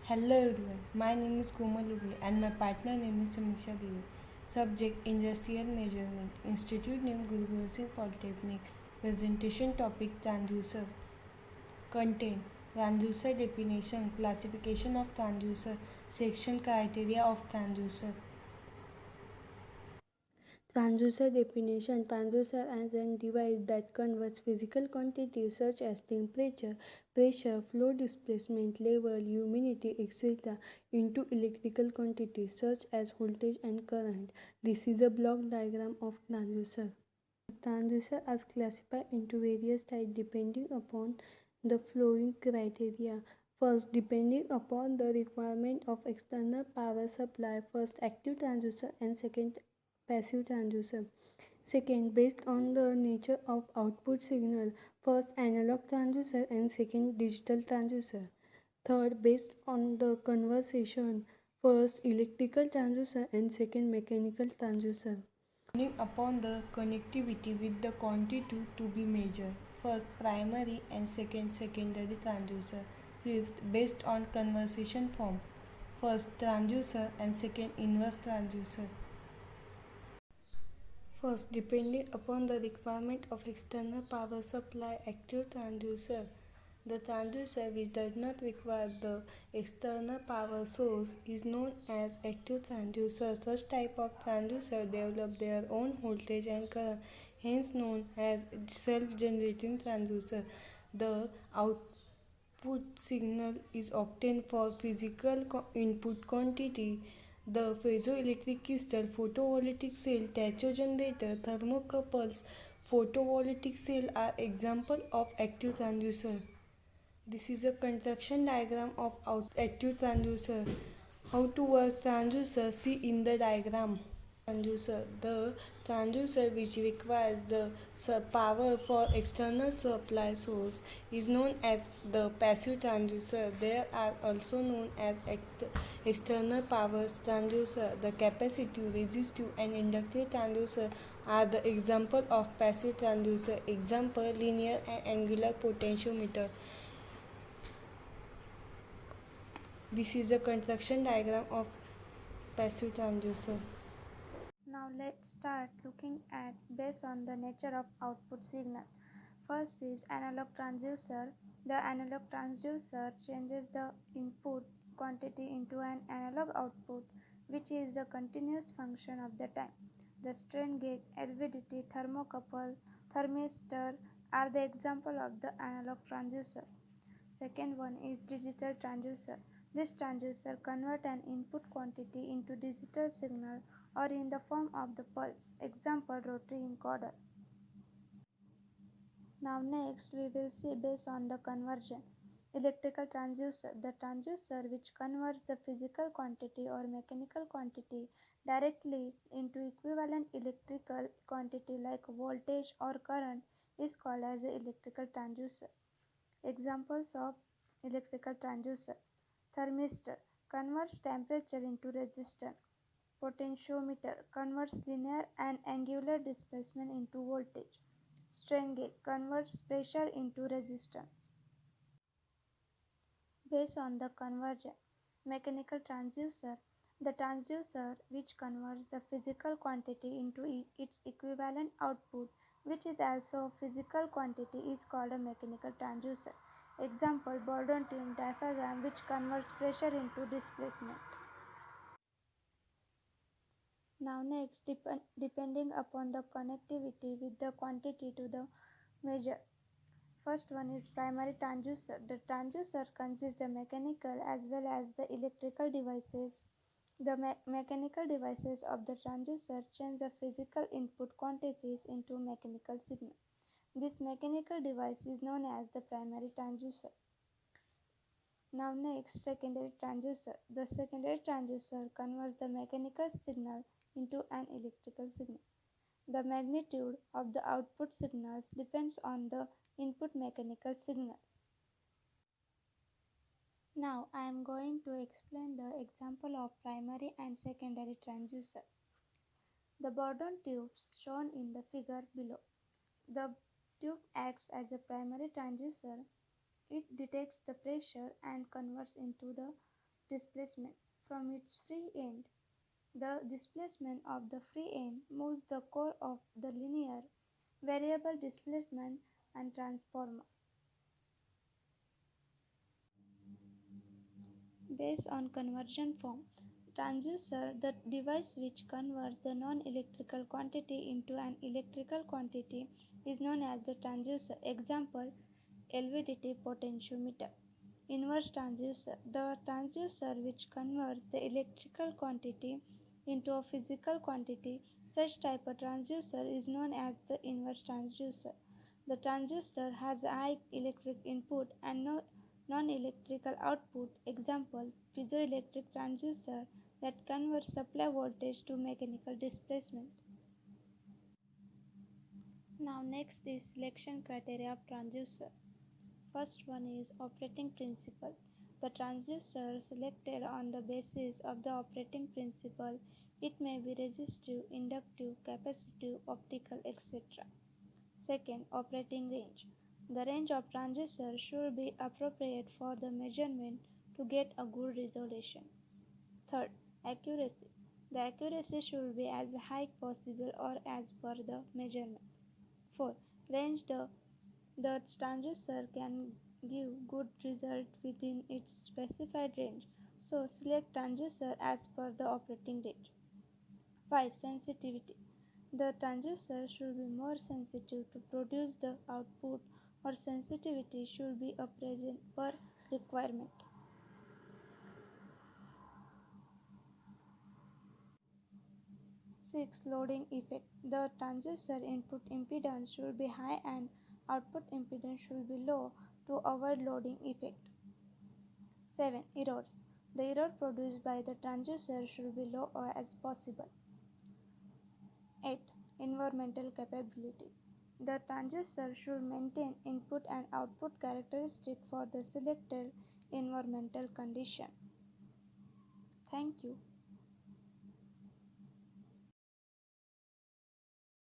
Hello everyone, my name is Komal Ugle and my partner name is Samisha Devi. Subject Industrial Measurement, Institute name Guru Gobind Singh Polytechnic. Presentation topic Transducer. Content Transducer definition, classification of transducer, section criteria of transducer. Transducer definition: transducer as a device that converts physical quantities such as temperature, pressure, flow displacement, level, humidity, etc. into electrical quantities such as voltage and current. This is a block diagram of transducer. Transducers are classified into various types depending upon the following criteria. First, depending upon the requirement of external power supply, first active transducer and second passive transducer. Second, based on the nature of output signal, first analog transducer and second digital transducer. Third, based on the conversion, first electrical transducer and second mechanical transducer. Depending upon the connectivity with the quantity to be measured, first primary and second secondary transducer. Fifth, based on conversion form, first transducer and second inverse transducer. First, depending upon the requirement of external power supply, active transducer. The transducer which does not require the external power source is known as active transducer. Such type of transducer develop their own voltage and current, hence known as self-generating transducer. The output signal is obtained for physical input quantity. The piezoelectric crystal, photovoltaic cell, tacho generator, thermocouples, photovoltaic cell are example of active transducer. This is a construction diagram of active transducer. How to work transducer? See in the diagram. Transducer. The transducer which requires the power for external supply source is known as the passive transducer. There are also known as external power transducer. The capacitive, resistive and inductive transducer are the example of passive transducer. Example: linear and angular potentiometer. This is a construction diagram of passive transducer. Now let's start looking at based on the nature of output signal. First is analog transducer. The analog transducer changes the input quantity into an analog output, which is the continuous function of the time. The strain gauge, LVDT, thermocouple, thermistor are the example of the analog transducer. Second one is digital transducer. This transducer convert an input quantity into digital signal or in the form of the pulse. Example, rotary encoder. Now next we will see based on the conversion. Electrical transducer. The transducer which converts the physical quantity or mechanical quantity directly into equivalent electrical quantity like voltage or current is called as an electrical transducer. Examples of electrical transducer: thermistor converts temperature into resistance. Potentiometer converts linear and angular displacement into voltage. Strain gauge converts pressure into resistance. Based on the conversion, mechanical transducer, the transducer which converts the physical quantity into its equivalent output, which is also a physical quantity, is called a mechanical transducer. Example, Bourdon tube diaphragm which converts pressure into displacement. Now next, depending upon the connectivity with the quantity to the measure. First one is primary transducer. The transducer consists of mechanical as well as the electrical devices. The mechanical devices of the transducer change the physical input quantities into mechanical signal. This mechanical device is known as the primary transducer. Now next, secondary transducer. The secondary transducer converts the mechanical signal into an electrical signal. The magnitude of the output signals depends on the input mechanical signal. Now I am going to explain the example of primary and secondary transducer. The Bourdon tubes shown in the figure below. The tube acts as a primary transducer. It detects the pressure and converts into the displacement from its free end. The displacement of the free end moves the core of the linear variable displacement and transformer. Based on conversion form, transducer, the device which converts the non-electrical quantity into an electrical quantity, is known as the transducer. Example: LVDT potentiometer. Inverse transducer, the transducer which converts the electrical quantity into a physical quantity. Such type of transducer is known as the inverse transducer. The transducer has a high electric input and no non-electrical output. Example: piezoelectric transducer that converts supply voltage to mechanical displacement. Now next is selection criteria of transducer. First one is operating principle. The transducer selected on the basis of the operating principle. It may be resistive, inductive, capacitive, optical, etc. Second, operating range. The range of transducer should be appropriate for the measurement to get a good resolution. Third, accuracy. The accuracy should be as high possible or as per the measurement. Fourth, range. The transducer can give good result within its specified range, so select transducer as per the operating range. 5. Sensitivity. The transducer should be more sensitive to produce the output, or sensitivity should be a present per requirement. 6. Loading effect. The transducer input impedance should be high and output impedance should be low to avoid loading effect. 7. Errors. The error produced by the transducer should be low as possible. 8. Environmental capability. The transducer should maintain input and output characteristic for the selected environmental condition. Thank you.